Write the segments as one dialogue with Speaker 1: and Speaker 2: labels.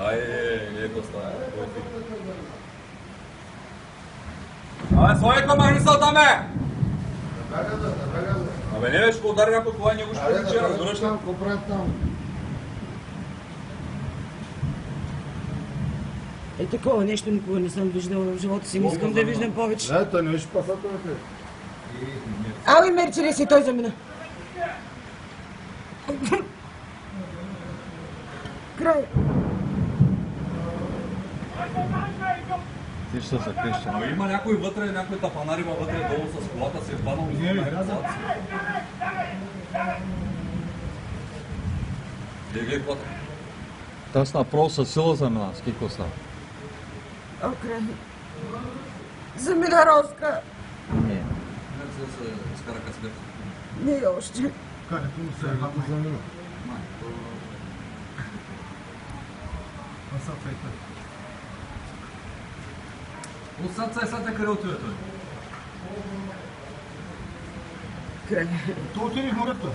Speaker 1: Леко става. Својко магисал таме! Абе, не веш, удари някой това него ще приличи, разбираш ли?
Speaker 2: Какво правят там?
Speaker 3: Е, такова нещо никога не съм виждала в живота си. Не искам да виждам повече.
Speaker 2: Не, той не виж пасателите.
Speaker 3: Али, Мерцедес и той замина. Край.
Speaker 4: Ти ще се закреща.
Speaker 1: Но има някой вътре, някой тапанар има вътре долу с колата си е паднал и гледай колата.
Speaker 4: Таз направо със сила замина. С какво става?
Speaker 3: О, край. Замина Роска.
Speaker 4: Не.
Speaker 1: Не се скара каската.
Speaker 3: Не още.
Speaker 2: Където му се едната замина. Пасателите.
Speaker 1: Отсад е сад къде отиде той?
Speaker 3: Край.
Speaker 2: То отиде в морето.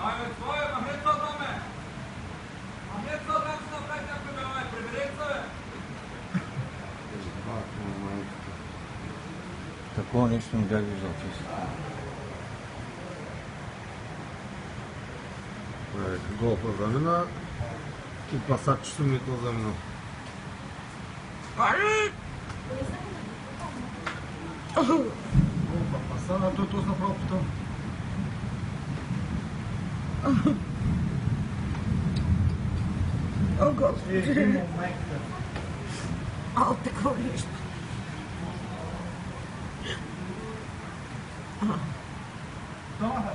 Speaker 1: Абе, това е, махнеца там е! Махнеца там се направи някой бе, приберете бе!
Speaker 4: Такова нещо не бях виждал.
Speaker 2: Голфа замина и пасач сумител замина. Голфа паса, а той този направо потом.
Speaker 3: О, Господи. О, такова нещо.
Speaker 2: Да.